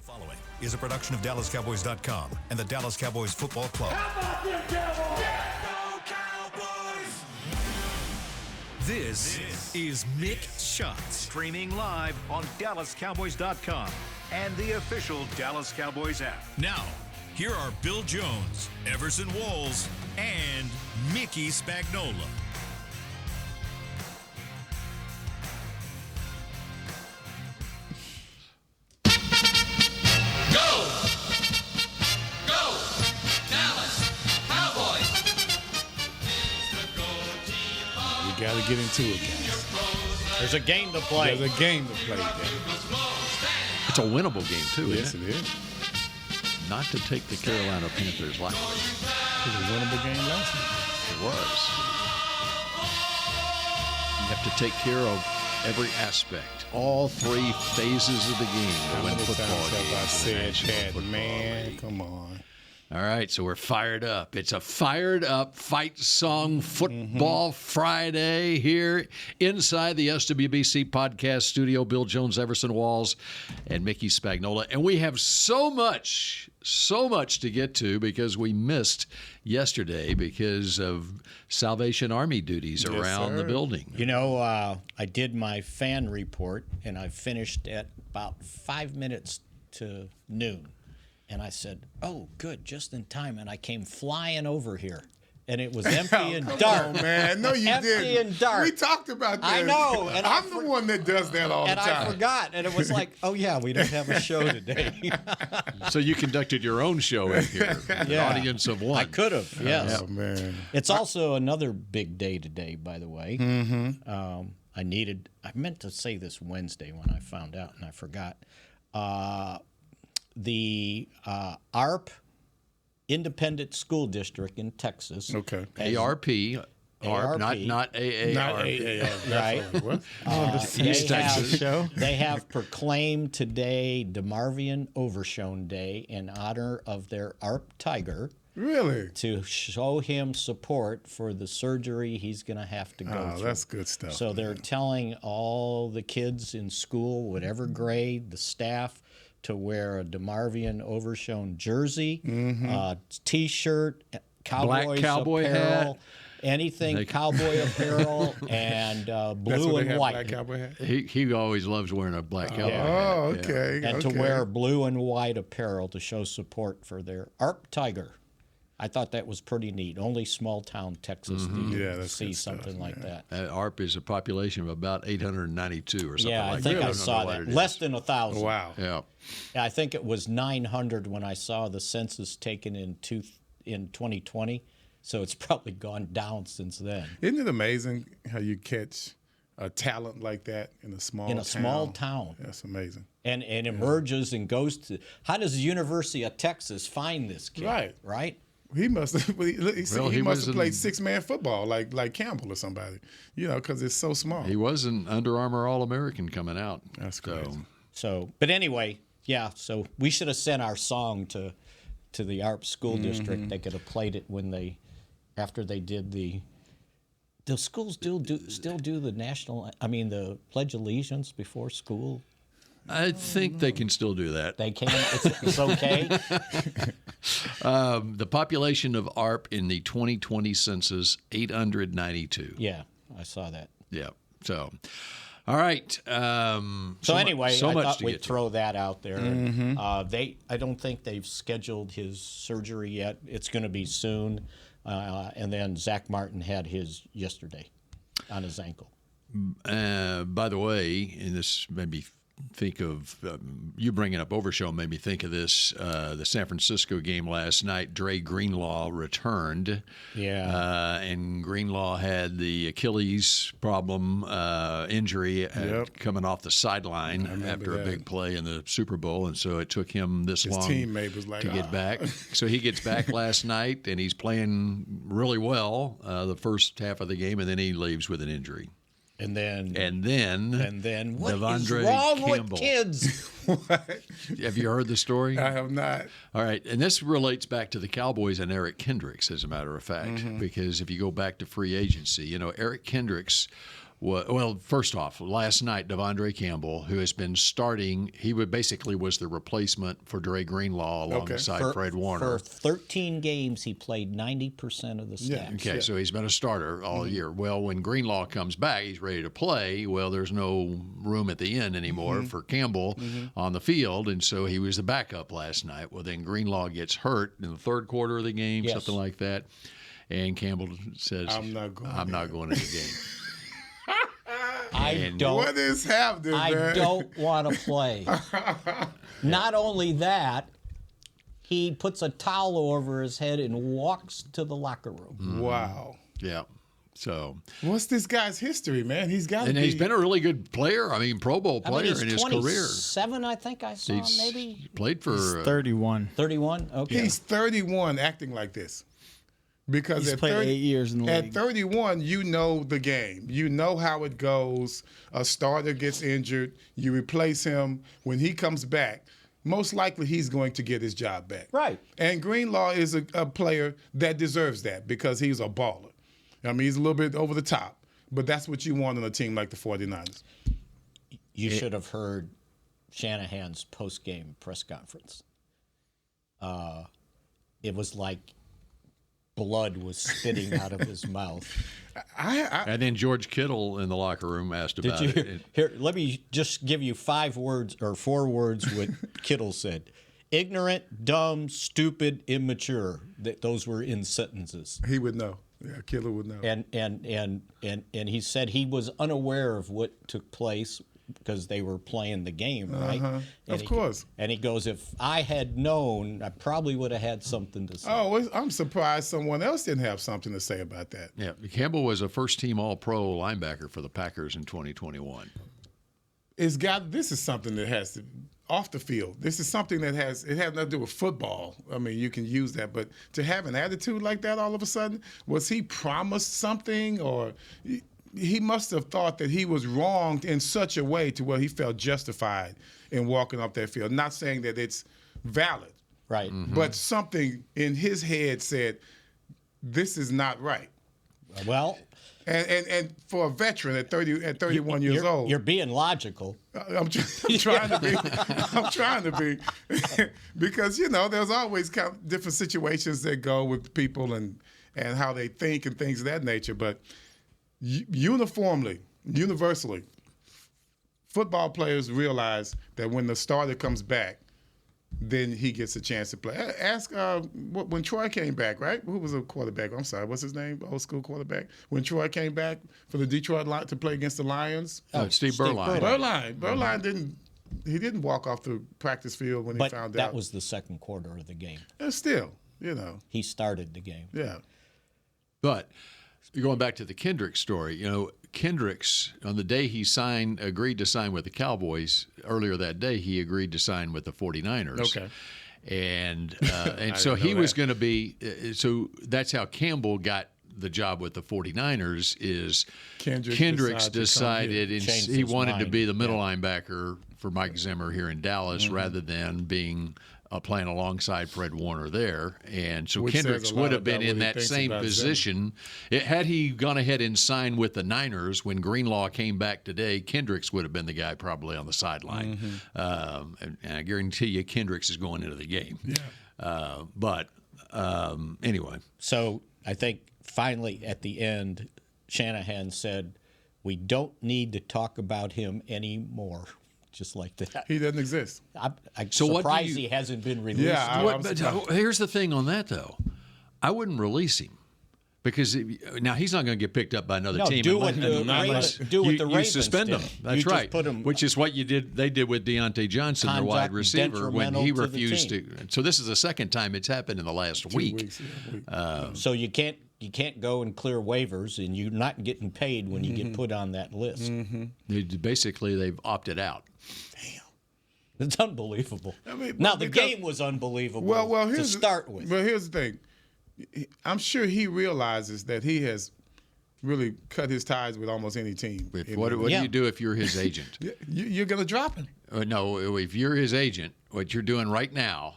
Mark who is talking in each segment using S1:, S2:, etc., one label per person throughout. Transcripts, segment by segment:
S1: The following is a production of DallasCowboys.com and the Dallas Cowboys Football Club.
S2: How about them Cowboys?
S1: Go Cowboys! This is Mick Shots.
S3: Streaming live on DallasCowboys.com and the official Dallas Cowboys app.
S1: Now, here are Bill Jones, Everson Walls, and Mickey Spagnola.
S4: Got to get into it, guys.
S5: There's a game to play.
S4: There's a game to play.
S6: It's a winnable game, too,
S4: Yes,
S6: isn't
S4: it is.
S6: Not to take the Carolina Panthers lightly.
S4: It was a winnable game last night.
S6: It was. You have to take care of every aspect, all three phases of the game to win football games.
S4: I said that, man. Come on.
S6: All right, so we're fired up. It's a fired up fight song football Friday here inside the SWBC podcast studio. Bill Jones, Everson Walls, and Mickey Spagnola. And we have so much to get to because we missed yesterday because of Salvation Army duties around the building.
S5: You know, I did my fan report, and I finished at about 5 minutes to noon. And I said, oh, good, just in time. And I came flying over here. And it was empty and dark.
S4: Oh, man. No, you
S5: empty
S4: didn't.
S5: Empty and dark.
S4: We talked about that.
S5: I know. And
S4: I'm the one that does that all the time.
S5: And I forgot. And it was like, oh, yeah, we don't have a show today.
S6: So you conducted your own show in here. An audience of one.
S5: I could have, yes.
S4: Oh, man.
S5: It's also another big day today, by the way.
S4: Mm-hmm.
S5: I meant to say this Wednesday when I found out, and I forgot. The ARP Independent School District in Texas.
S4: Okay.
S6: ARP, not AARP.
S4: Not AARP.
S5: Right.
S4: What?
S5: They have proclaimed today DeMarvion Overshown Day in honor of their ARP tiger.
S4: Really?
S5: To show him support for the surgery he's going to have to go through.
S4: That's good stuff.
S5: So they're telling all the kids in school, whatever grade, the staff, to wear a DeMarvion Overshown jersey, T-shirt, Cowboys
S6: cowboy
S5: apparel,
S6: hat.
S5: anything cowboy apparel, and blue and white.
S4: Black cowboy hat?
S6: He always loves wearing a black cowboy hat.
S4: Oh, okay.
S5: And to wear blue and white apparel to show support for their ARP tiger. I thought that was pretty neat. Only small-town Texas do you see something like that.
S6: ARP is a population of about 892 or something
S5: Yeah,
S6: like that.
S5: I think I saw that. Less than 1,000.
S4: Wow.
S6: Yeah.
S5: I think it was 900 when I saw the census taken in 2020. So it's probably gone down since then.
S4: Isn't it amazing how you catch a talent like that in a small town?
S5: In a small town.
S4: That's amazing.
S5: And emerges and goes to – how does the University of Texas find this kid? Right?
S4: He must have. He must have played six-man football like Campbell or somebody, because it's so small.
S6: He was an Under Armour All-American coming out.
S4: That's crazy.
S5: So, but anyway, yeah. So we should have sent our song to the ARP school district. They could have played it after they did the schools still do the the Pledge of Allegiance before school.
S6: I think they can still do that.
S5: They can. It's okay.
S6: The population of ARP in the 2020 census, 892.
S5: Yeah, I saw that.
S6: Yeah. So, all right.
S5: Anyway, I thought we'd throw that out there. I don't think they've scheduled his surgery yet. It's going to be soon. And then Zach Martin had his yesterday on his ankle.
S6: By the way, and this made me think of you bringing up Overshown made me think of this. The San Francisco game last night, Dre Greenlaw returned.
S5: Yeah.
S6: And Greenlaw had the Achilles problem injury coming off the sideline after a big play in the Super Bowl. And so it took him this long
S4: teammate was like,
S6: to get back. So he gets back last night, and he's playing really well the first half of the game, and then he leaves with an injury.
S5: And then what is
S6: Devondre
S5: wrong
S6: Campbell.
S5: with kids?
S6: Have you heard the story?
S4: I have not.
S6: All right, and this relates back to the Cowboys and Eric Kendricks, as a matter of fact, because if you go back to free agency, Eric Kendricks Well, first off, last night, Devondre Campbell, who has been starting, he basically was the replacement for Dre Greenlaw alongside Fred Warner.
S5: For 13 games, he played 90% of the snaps.
S6: Okay, so he's been a starter all year. Well, when Greenlaw comes back, he's ready to play. Well, there's no room at the end anymore for Campbell on the field, and so he was the backup last night. Well, then Greenlaw gets hurt in the third quarter of the game, something like that, and Campbell says, I'm not going to the game.
S4: What is happening, man?
S5: I don't want to play. Not only that, he puts a towel over his head and walks to the locker room.
S4: Wow.
S6: Yeah. So
S4: what's this guy's history, man? He's
S6: been a really good player. I mean, Pro Bowl player in his career.
S5: 27, I think I saw, maybe.
S6: Played for
S2: He's 31.
S5: 31? Okay.
S4: He's 31 acting like this. Because
S2: he's played 8 years in the league.
S4: At 31, you know the game. You know how it goes. A starter gets injured. You replace him. When he comes back, most likely he's going to get his job back.
S5: Right.
S4: And Greenlaw is a player that deserves that because he's a baller. I mean, he's a little bit over the top, but that's what you want on a team like the 49ers.
S5: You should have heard Shanahan's post-game press conference. It was like blood was spitting out of his mouth.
S6: And then George Kittle in the locker room asked about it.
S5: Here, let me just give you 4 words what Kittle said. Ignorant, dumb, stupid, immature. Those were in sentences.
S4: He would know. Yeah, Kittle would know.
S5: And he said he was unaware of what took place because they were playing the game, right?
S4: Of course.
S5: And he goes, if I had known, I probably would have had something to say.
S4: Oh, I'm surprised someone else didn't have something to say about that.
S6: Yeah, Campbell was a first-team All-Pro linebacker for the Packers in 2021.
S4: This is something that has to off the field. This is something that has nothing to do with football. I mean, you can use that, but to have an attitude like that all of a sudden, was he promised something, or he must have thought that he was wronged in such a way to where he felt justified in walking up that field. Not saying that it's valid,
S5: right?
S4: But something in his head said, "This is not right."
S5: Well.
S4: And for a veteran at 31 years old,
S5: you're being logical.
S4: I'm trying to be. I'm trying to be, because there's always different situations that go with people and how they think and things of that nature. But universally, football players realize that when the starter comes back, then he gets a chance to play. Ask when Troy came back, right? Who was a quarterback? I'm sorry, what's his name? Old school quarterback. When Troy came back for the Detroit Lions to play against the Lions.
S6: Steve Berline.
S4: Berline didn't walk off the practice field when he found out.
S5: But that was the second quarter of the game.
S4: Still,
S5: he started the game.
S4: Yeah.
S6: But going back to the Kendricks story, Kendricks, on the day he agreed to sign with the Cowboys, earlier that day, he agreed to sign with the 49ers.
S4: Okay.
S6: And so he was going to be – so that's how Campbell got the job with the 49ers is Kendricks decided he wanted to be the middle linebacker for Mike Zimmer here in Dallas rather than being – playing alongside Fred Warner there. And so Kendricks would have been in that same position. Had he gone ahead and signed with the Niners when Greenlaw came back today, Kendricks would have been the guy probably on the sideline. And I guarantee you Kendricks is going into the game. Yeah. But anyway.
S5: So I think finally at the end, Shanahan said, we don't need to talk about him anymore. Just like that.
S4: He doesn't exist.
S5: I'm surprised he hasn't been released.
S4: Yeah,
S6: here's the thing on that, though. I wouldn't release him because now he's not going to get picked up by another team.
S5: Do what the Ravens
S6: suspend him. That's right. Which is what they did with Deontay Johnson, their wide receiver, when he refused to. So this is the second time it's happened in the last week.
S5: So you can't go and clear waivers, and you're not getting paid when you get put on that list.
S6: Basically, they've opted out.
S5: Damn. It's unbelievable. The game was unbelievable to start with.
S4: Well, here's the thing. I'm sure he realizes that he has really cut his ties with almost any team.
S6: What do you do if you're his agent?
S4: You're going to drop him.
S6: No, if you're his agent, what you're doing right now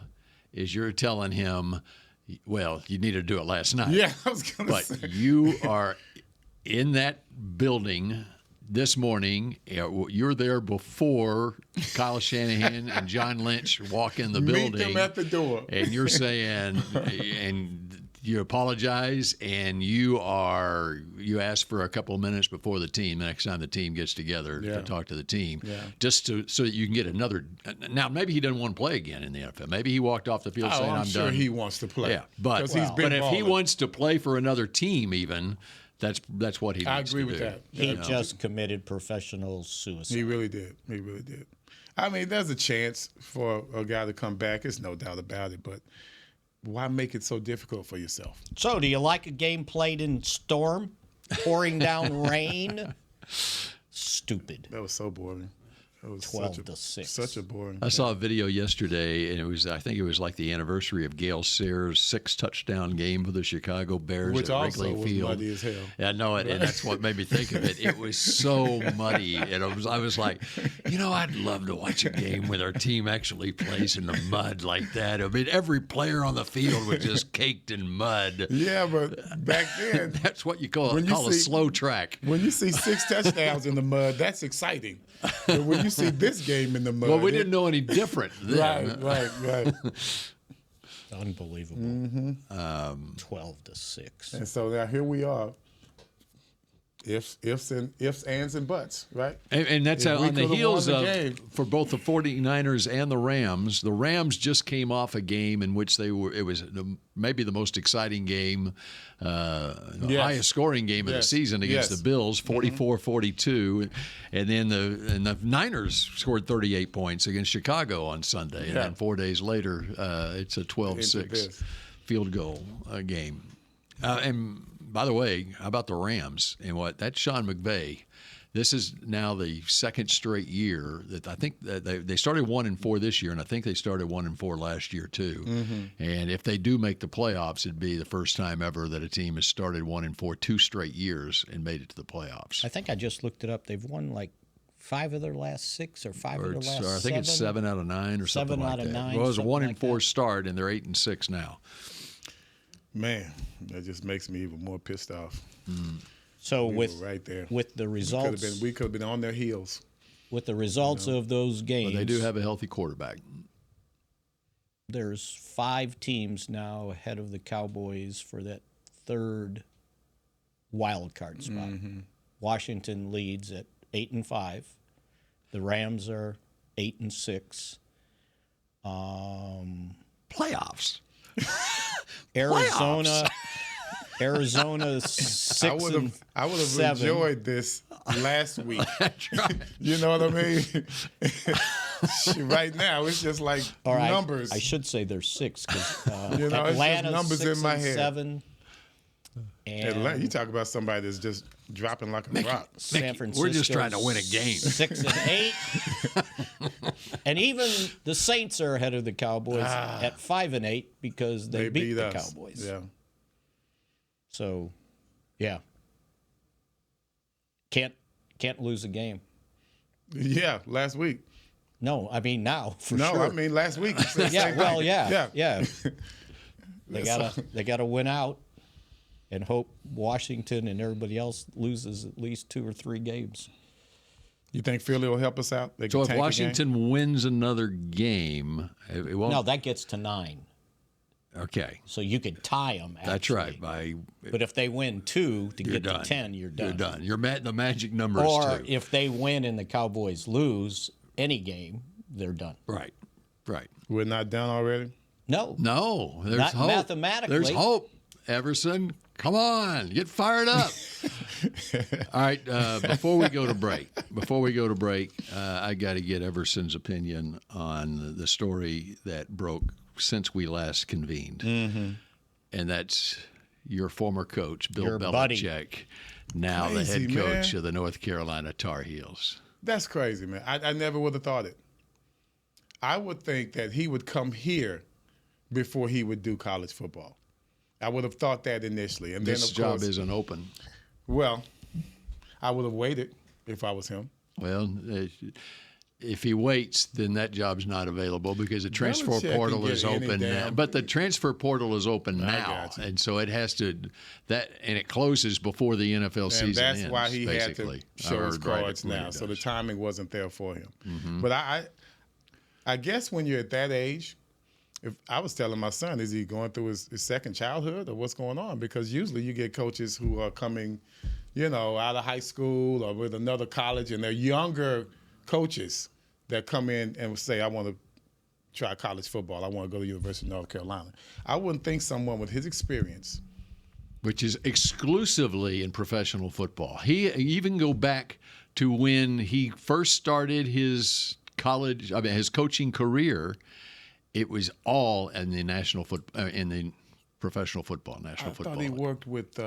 S6: is you're telling him, well, you needed to do it last night.
S4: Yeah, I was going to say.
S6: But you are in that building this morning, you're there before Kyle Shanahan and John Lynch walk in the building.
S4: Meet them at the door.
S6: And you're saying, and you apologize, and you ask for a couple of minutes before the team, the next time the team gets together to talk to the team, just so that you can get another. Now, maybe he doesn't want to play again in the NFL. Maybe he walked off the field saying, I'm
S4: sure
S6: done.
S4: he wants to play.
S6: Yeah, but
S4: he's been
S6: if he
S4: balling.
S6: wants to play for another team even, that's what he needs
S4: I agree
S6: to
S4: with
S6: do.
S4: that.
S5: He just committed professional suicide.
S4: He really did. He really did. I mean, there's a chance for a guy to come back. There's no doubt about it. But why make it so difficult for yourself?
S5: So, do you like a game played in storm, pouring down rain? Stupid.
S4: That was so boring. It was
S5: 12-6.
S4: Such a boring.
S6: I saw a video yesterday, and I think it was like the anniversary of Gale Sayers' 6-touchdown game for the Chicago Bears
S4: Which
S6: at
S4: also
S6: Wrigley
S4: was
S6: Field.
S4: muddy as hell.
S6: Yeah, I know it, and that's what made me think of it. It was so muddy, and I was like, I'd love to watch a game where our team actually plays in the mud like that. I mean, every player on the field was just caked in mud.
S4: Yeah, but back then,
S6: That's what you call
S4: When you
S6: a
S4: see-
S6: slow track.
S4: when you see 6 touchdowns in the mud, that's exciting. But when you see this game in the mud,
S6: Well, we didn't know any different then.
S4: Right.
S5: Unbelievable. 12-6.
S4: And so now here we are. Ifs, ands, and buts, right?
S6: And that's
S4: If we
S6: on the
S4: could've
S6: heels
S4: won
S6: of,
S4: the game.
S6: for both the 49ers and the Rams. The Rams just came off a game in which it was maybe the most exciting game, the highest scoring game of the season against the Bills, 44-42. And then the Niners scored 38 points against Chicago on Sunday. And then 4 days later, it's a 12-6 field goal game. And by the way, how about the Rams? And that's Sean McVay. This is now the second straight year that I think that they started 1-4 this year, and I think they started 1-4 last year too. And if they do make the playoffs, it'd be the first time ever that a team has started 1-4 2 straight years and made it to the playoffs.
S5: I think I just looked it up. They've won like 5 of their last 6 or 5 of their last 7.
S6: I think it's 7 out of 9 or something
S5: 7
S6: like
S5: out of
S6: that.
S5: 9,
S6: Well, it was a
S5: something
S6: 1-4
S5: like that.
S6: start, and they're 8-6 now.
S4: Man, that just makes me even more pissed off.
S5: So
S4: We
S5: with
S4: were right there.
S5: with the results,
S4: We could have been on their heels.
S5: with the results of those games,
S6: But they do have a healthy quarterback.
S5: there's 5 teams now ahead of the Cowboys for that third wild card spot. Washington leads at 8-5. The Rams are 8-6.
S6: Playoffs.
S5: Arizona 6
S4: I would have
S5: 7.
S4: enjoyed this last week. You know what I mean? Right now, it's just like
S5: All right,
S4: numbers.
S5: I should say there's 6 because
S4: You know, it's just
S5: Atlanta's
S4: numbers
S5: 6
S4: in my
S5: and
S4: head.
S5: 7. And
S4: Atlanta, you talk about somebody that's just dropping like a rock.
S5: San Francisco.
S6: we're just trying to win a game.
S5: 6-8, and even the Saints are ahead of the Cowboys at 5-8 because they beat the
S4: us.
S5: Cowboys.
S4: Yeah.
S5: So, yeah, can't lose a game.
S4: Yeah, last week.
S5: No, I mean now for
S4: No,
S5: sure.
S4: I mean last week. You said the
S5: yeah,
S4: same
S5: well,
S4: thing.
S5: yeah. They gotta win out, and hope Washington and everybody else loses at least 2 or 3 games.
S4: You think Philly will help us out? They
S6: So
S4: can
S6: if
S4: tank a game?
S6: Washington wins another game, it won't.
S5: No, that gets to 9,
S6: Okay,
S5: so you could tie them.
S6: that's right.
S5: But if they win 2 to get
S6: done.
S5: to 10, you're done.
S6: You're done. The magic number is
S5: Or
S6: 2.
S5: if they win and the Cowboys lose any game, they're done.
S6: Right.
S4: We're not done already?
S5: No.
S6: No, there's
S5: Not
S6: hope.
S5: mathematically.
S6: There's hope. Everson, come on, get fired up. All right, before we go to break, I got to get Everson's opinion on the story that broke since we last convened, and that's your former coach, Bill
S5: Your
S6: Belichick,
S5: buddy.
S6: now the
S4: Crazy,
S6: head coach
S4: man.
S6: of the North Carolina Tar Heels.
S4: That's crazy, man. I never would have thought it. I would think that he would come here before he would do college football. I would have thought that initially. And
S6: This
S4: then, of
S6: job
S4: course,
S6: isn't open.
S4: well, I would have waited if I was him.
S6: Well, if he waits, then that job's not available because the transfer
S4: Belichick can
S6: portal
S4: get
S6: is
S4: any
S6: open now.
S4: damn-
S6: But the transfer portal is open
S4: I
S6: now,
S4: got you.
S6: and so it has to and it closes before the NFL season
S4: And that's
S6: ends.
S4: why he
S6: basically.
S4: had to show his
S6: Or right,
S4: cards
S6: when he
S4: now. So the
S6: does.
S4: timing wasn't there for him. But I guess when you're at that age, if I was telling my son, is he going through his second childhood or what's going on? Because usually you get coaches who are coming, out of high school or with another college, and they're younger coaches that come in and say, I want to try college football. I want to go to the University of North Carolina. I wouldn't think someone with his experience.
S6: Which is exclusively in professional football. He even go back to when he first started his his coaching career. It was all in the in the professional football, national football.
S4: I thought he worked with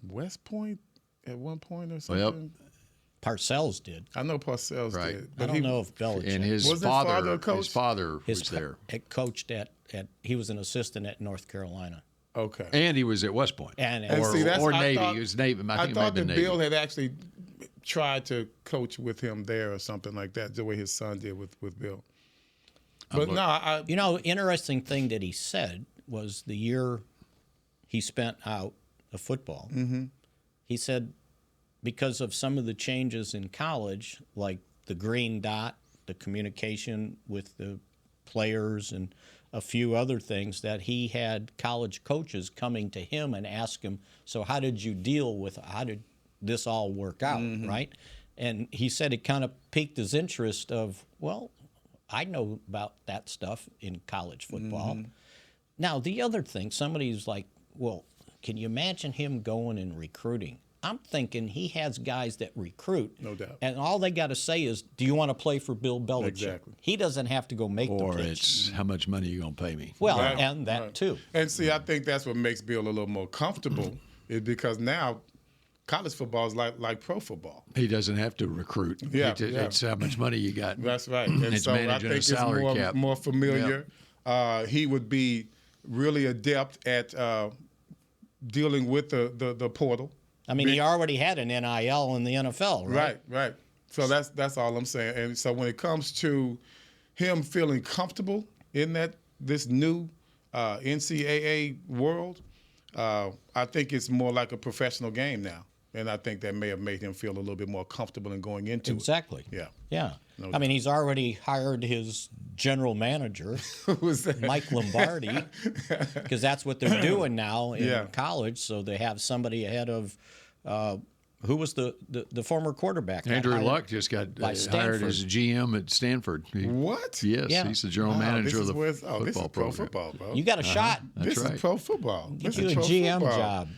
S4: West Point at one point or something.
S6: Well,
S5: Parcells did.
S4: I know Parcells
S6: Right.
S4: did.
S5: I don't know if Belichick.
S6: and his
S4: Wasn't his father a coach?
S6: his father was
S5: His
S6: there,
S5: coached at he was an assistant at North Carolina.
S4: Okay.
S6: and he was at West Point,
S5: And
S4: see, that's-
S6: or
S4: I
S6: Navy.
S4: thought-
S6: He was Navy. I
S4: I
S6: think it might
S4: thought
S6: have been
S4: that
S6: Navy.
S4: Bill had actually tried to coach with him there or something like that, the way his son did with Bill. But no,
S5: Interesting thing that he said was the year he spent out of football. Mm-hmm. He said because of some of the changes in college, like the green dot, the communication with the players, and a few other things, that he had college coaches coming to him and ask him, so how did you deal with, how did this all work out, right? And he said it kind of piqued his interest of, well, I know about that stuff in college football. Now, the other thing, somebody's like, well, can you imagine him going and recruiting? I'm thinking he has guys that recruit.
S4: No doubt.
S5: And all they got to say is, do you want to play for Bill Belichick?
S4: Exactly.
S5: He doesn't have to go make the
S6: Or
S5: pitch.
S6: it's how much money you gonna pay me?
S5: Well,
S4: Right,
S5: and that
S4: right.
S5: too.
S4: And see, I think that's what makes Bill a little more comfortable, is because now college football is like pro football.
S6: He doesn't have to recruit.
S4: Yeah,
S6: It's how much money you got.
S4: That's right. And
S6: It's
S4: so I
S6: managing
S4: think
S6: a
S4: it's
S6: salary cap.
S4: more familiar. He would be really adept at dealing with the portal.
S5: I mean, he already had an NIL in the NFL, right?
S4: Right. So that's all I'm saying. And so when it comes to him feeling comfortable in this new NCAA world, I think it's more like a professional game now. And I think that may have made him feel a little bit more comfortable in going into
S5: Exactly.
S4: it. Yeah.
S5: Yeah.
S4: No
S5: I mean, he's already hired his general manager,
S4: Who's that?
S5: Mike Lombardi, because that's what they're doing now in
S4: Yeah.
S5: college. So they have somebody ahead of who was the former quarterback? got
S6: Andrew
S5: hired
S6: Luck just got
S5: by
S6: hired
S5: Stanford.
S6: as GM at Stanford.
S4: What?
S6: Yes,
S5: Yeah.
S6: he's the general
S4: Wow,
S6: manager
S4: this
S6: of the
S4: is
S6: football
S4: this is pro
S6: program.
S4: football, bro.
S5: You got a shot.
S6: That's
S4: this
S6: right.
S4: is pro football.
S5: Get
S4: This
S5: you
S4: is
S5: a
S4: pro
S5: GM
S4: football.
S5: job.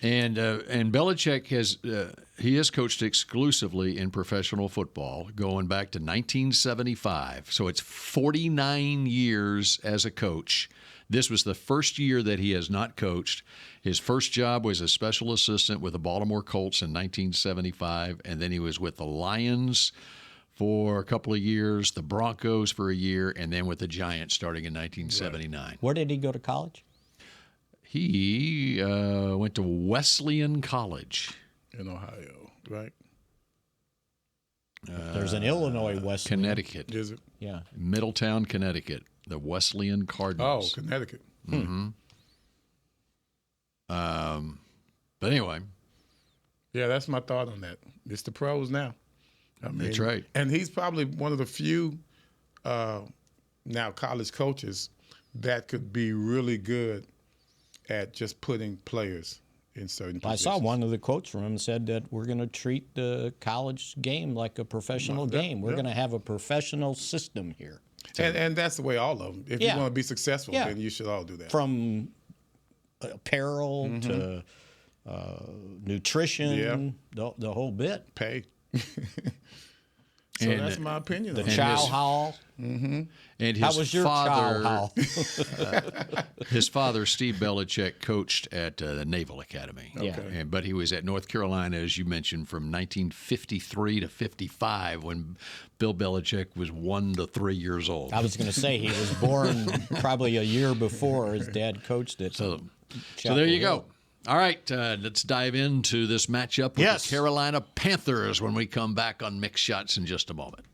S6: And Belichick has coached exclusively in professional football going back to 1975. So it's 49 years as a coach. This was the first year that he has not coached. His first job was a special assistant with the Baltimore Colts in 1975, and then he was with the Lions for a couple of years, the Broncos for a year, and then with the Giants starting in 1979.
S5: Where did he go to college?
S6: He went to Wesleyan College.
S4: In Ohio, right?
S5: There's an Illinois Wesleyan.
S6: Connecticut,
S4: Is it?
S5: Yeah.
S6: Middletown, Connecticut, the Wesleyan
S4: Oh,
S6: Cardinals.
S4: Connecticut.
S6: But anyway,
S4: Yeah, that's my thought on that. It's the pros now. I mean,
S6: That's right.
S4: And he's probably one of the few now college coaches that could be really good at just putting players in certain
S5: I
S4: positions.
S5: saw one of the quotes from him said that we're going to treat the college game like a professional game. We're going to have a professional system here.
S4: And that's the way all of them. If
S5: Yeah.
S4: you want to be successful,
S5: Yeah.
S4: then you should all do that.
S5: From apparel to nutrition, the whole bit.
S4: Pay. So
S6: And,
S4: that's my opinion.
S5: The
S4: on it.
S5: chow
S6: his-
S5: hall.
S6: and his
S5: How was your
S6: father,
S5: chow hall?
S6: his father, Steve Belichick, coached at the Naval Academy.
S5: Okay.
S6: But he was at North Carolina, as you mentioned, from 1953 to 55, when Bill Belichick was 1 to 3 years old.
S5: I was going to say he was born probably a year before his dad coached it.
S6: So there you go. All right, let's dive into this matchup with
S5: Yes.
S6: the Carolina Panthers when we come back on Mixed Shots in just a moment.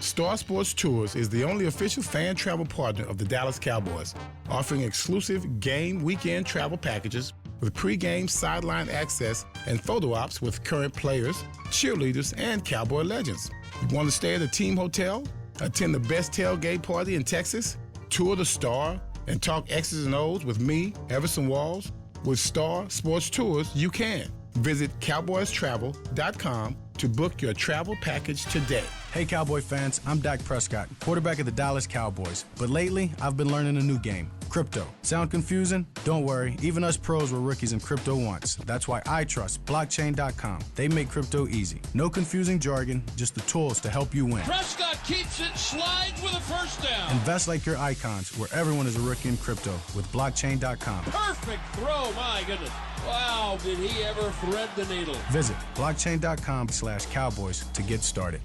S4: Star Sports Tours is the only official fan travel partner of the Dallas Cowboys, offering exclusive game weekend travel packages with pre-game sideline access and photo ops with current players, cheerleaders, and Cowboy legends. You want to stay at a team hotel, attend the best tailgate party in Texas, tour the Star, and talk X's and O's with me, Everson Walls? With Star Sports Tours, you can. Visit cowboystravel.com to book your travel package today.
S7: Hey Cowboy fans, I'm Dak Prescott, quarterback of the Dallas Cowboys. But lately, I've been learning a new game, crypto. Sound confusing? Don't worry, even us pros were rookies in crypto once. That's why I trust blockchain.com. They make crypto easy. No confusing jargon, just the tools to help you win.
S8: Prescott keeps it, slides with a first down.
S7: Invest like your icons, where everyone is a rookie in crypto with blockchain.com.
S8: Perfect throw, my goodness. Wow, did he ever thread the needle.
S7: Visit blockchain.com/Cowboys to get started.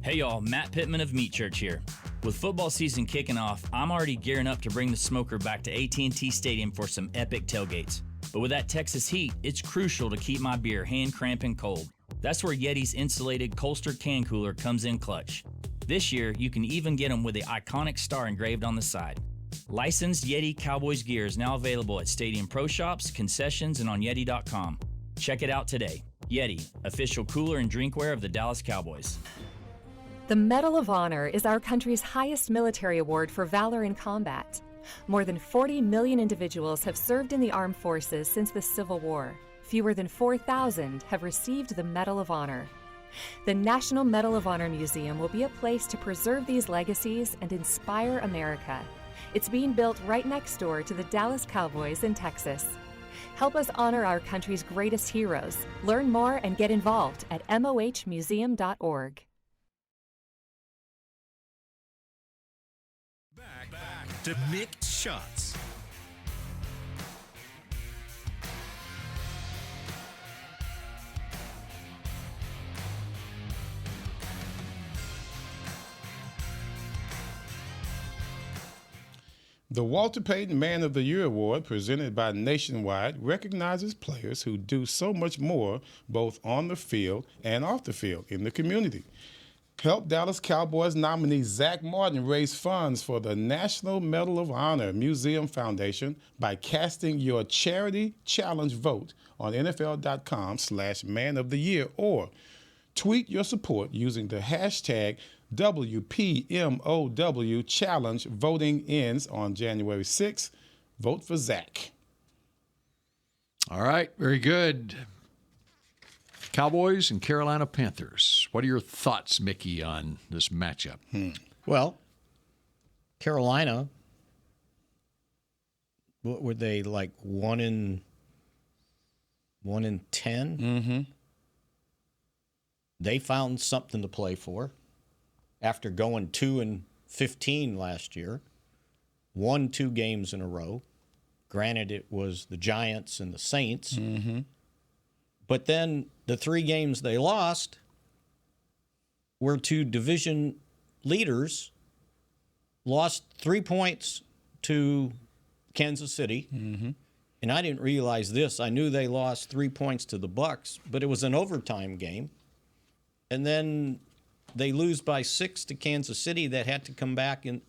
S9: Hey y'all, Matt Pittman of Meat Church here. With football season kicking off, I'm already gearing up to bring the smoker back to AT&T Stadium for some epic tailgates. But with that Texas heat, it's crucial to keep my beer hand cramping cold. That's where Yeti's insulated Colster can cooler comes in clutch. This year, you can even get them with the iconic star engraved on the side. Licensed Yeti Cowboys gear is now available at Stadium Pro Shops, concessions, and on Yeti.com. Check it out today. Yeti, official cooler and drinkware of the Dallas Cowboys.
S10: The Medal of Honor is our country's highest military award for valor in combat. More than 40 million individuals have served in the armed forces since the Civil War. Fewer than 4,000 have received the Medal of Honor. The National Medal of Honor Museum will be a place to preserve these legacies and inspire America. It's being built right next door to the Dallas Cowboys in Texas. Help us honor our country's greatest heroes. Learn more and get involved at mohmuseum.org.
S1: Back to Mick Shots.
S4: The Walter Payton Man of the Year Award, presented by Nationwide, recognizes players who do so much more both on the field and off the field in the community. Help Dallas Cowboys nominee Zach Martin raise funds for the National Medal of Honor Museum Foundation by casting your charity challenge vote on NFL.com/Man of the Year or tweet your support using the hashtag WPMOW challenge. Voting ends on January 6th. Vote for Zach.
S6: All right, very good. Cowboys and Carolina Panthers. What are your thoughts, Mickey, on this matchup?
S5: Well, Carolina, what were they, like 1-10?
S4: Mm-hmm.
S5: They found something to play for after going 2-15 last year. Won 2 games in a row. Granted, it was the Giants and the Saints.
S4: Mm-hmm.
S5: But then the 3 games they lost were to division leaders, lost 3 points to Kansas City.
S4: Mm-hmm.
S5: And I didn't realize this. I knew they lost 3 points to the Bucs, but it was an overtime game. And then they lose by 6 to Kansas City that had to come back to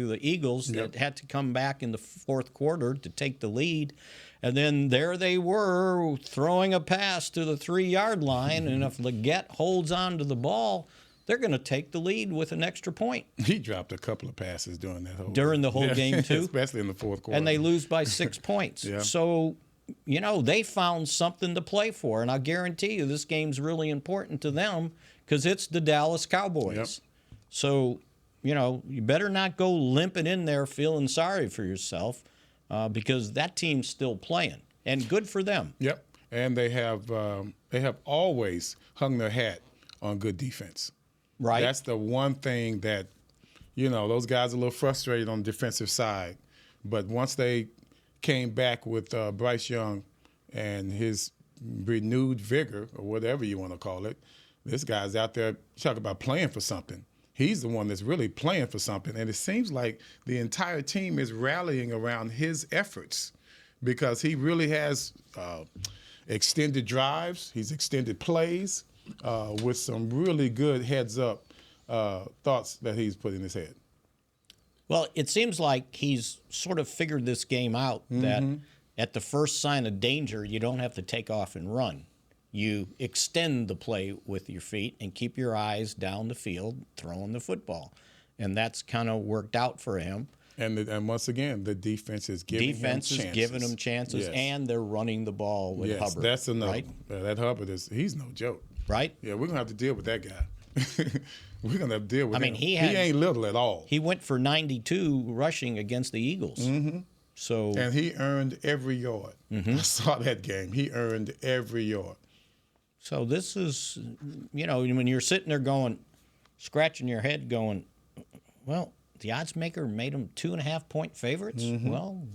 S5: the Eagles that had to come back in the fourth quarter to take the lead. And then there they were throwing a pass to the 3-yard line. And if Leggett holds on to the ball, they're going to take the lead with an extra point.
S4: He dropped a couple of passes during the whole
S5: game, too.
S4: Especially in the fourth quarter.
S5: And they lose by 6 points.
S4: Yeah.
S5: So, they found something to play for. And I guarantee you this game's really important to them because it's the Dallas Cowboys.
S4: Yep.
S5: So, you better not go limping in there feeling sorry for yourself because that team's still playing. And good for them.
S4: Yep. And they have always hung their hat on good defense.
S5: Right.
S4: That's the one thing that, those guys are a little frustrated on the defensive side. But once they came back with Bryce Young and his renewed vigor, or whatever you want to call it, this guy's out there talking about playing for something. He's the one that's really playing for something. And it seems like the entire team is rallying around his efforts because he really has extended drives. He's extended plays with some really good heads-up thoughts that he's put in his head?
S5: Well, it seems like he's sort of figured this game out that at the first sign of danger, you don't have to take off and run. You extend the play with your feet and keep your eyes down the field throwing the football. And that's kind of worked out for him.
S4: And once again, the defense is giving him chances. Yes.
S5: And they're running the ball with Hubbard.
S4: That's enough.
S5: Right?
S4: That Hubbard he's no joke.
S5: Right?
S4: Yeah, we're going to have to deal with that guy. We're going to have to deal with him.
S5: I mean, he
S4: ain't little at all.
S5: He went for 92 rushing against the Eagles. So
S4: and he earned every yard. I saw that game. He earned every yard.
S5: So this is, when you're sitting there going, scratching your head going, well, the odds maker made them 2.5-point favorites. Well,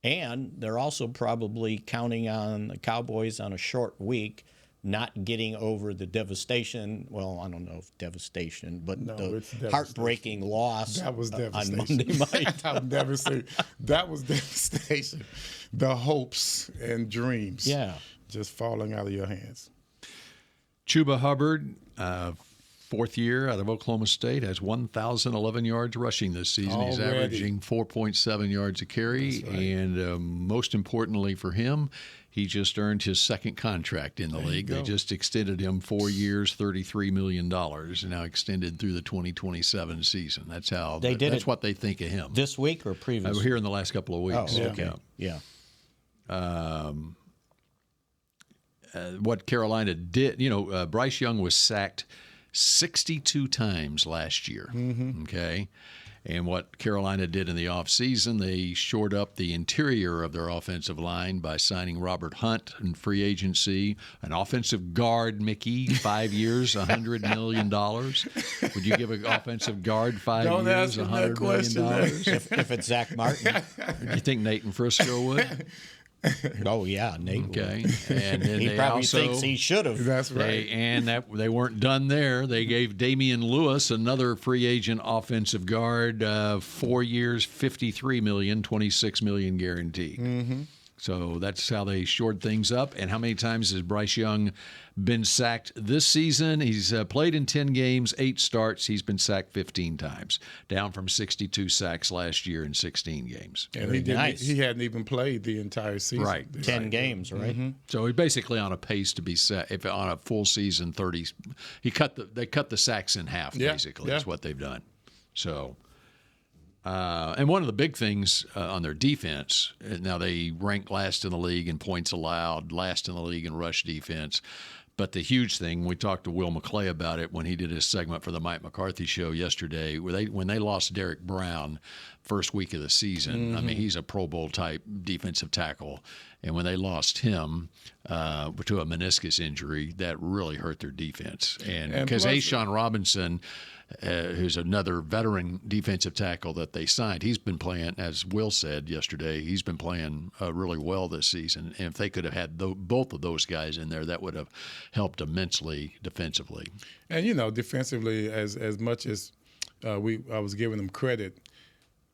S5: and they're also probably counting on the Cowboys on a short week, not getting over the devastation. Well, I don't know if devastation, but the heartbreaking loss
S4: that was devastation.
S5: On Monday night.
S4: I've never seen that was devastation. The hopes and dreams, just falling out of your hands.
S6: Chuba Hubbard, fourth year out of Oklahoma State, has 1,011 yards rushing this season.
S4: Already.
S6: He's averaging 4.7 yards a carry.
S4: Right.
S6: And most importantly for him, he just earned his second contract in the league. They just extended him 4 years, $33 million, and now extended through the 2027 season. That's how that's what they think of him.
S5: This week or previous?
S6: Here in the last couple of weeks.
S5: Oh, okay. Yeah.
S6: What Carolina did, Bryce Young was sacked 62 times last year, okay? And what Carolina did in the offseason, they shored up the interior of their offensive line by signing Robert Hunt in free agency, an offensive guard, Mickey, 5 years, $100 million. Would you give an offensive guard 5 years, $100 million?
S5: If it's Zach Martin.
S6: Do you think Nathan Frisco would?
S5: Oh yeah, Nate.
S6: Okay, and then
S5: he probably thinks he should have.
S4: That's right.
S6: They weren't done there. They gave Damian Lewis, another free agent offensive guard, 4 years, $53 million, $26 million guaranteed. So that's how they shored things up. And how many times has Bryce Young been sacked this season? He's played in 10 games, 8 starts. He's been sacked 15 times, down from 62 sacks last year in 16 games.
S4: And he hadn't even played the entire season.
S6: Right.
S5: 10 games, right?
S6: So he's basically on a pace to be sacked. If on a full season, 30. They cut the sacks in half, basically, is what they've done. So... and one of the big things on their defense, now they rank last in the league in points allowed, last in the league in rush defense. But the huge thing, we talked to Will McClay about it when he did his segment for the Mike McCarthy show yesterday, when they lost Derek Brown first week of the season. I mean, he's a Pro Bowl type defensive tackle. And when they lost him to a meniscus injury, that really hurt their defense. And because Ashawn Robinson, who's another veteran defensive tackle that they signed, he's been playing, as Will said yesterday, he's been playing really well this season. And if they could have had both of those guys in there, that would have helped immensely defensively.
S4: And, defensively, as much as I was giving them credit,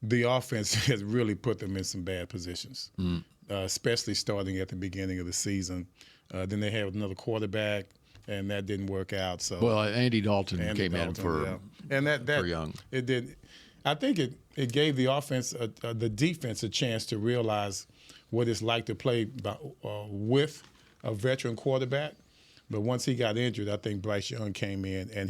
S4: the offense has really put them in some bad positions, especially starting at the beginning of the season. Then they have another quarterback, and that didn't work out. So
S6: Andy Dalton came in for Young.
S4: It did. I think it gave the offense, the defense, a chance to realize what it's like to play with a veteran quarterback. But once he got injured, I think Bryce Young came in and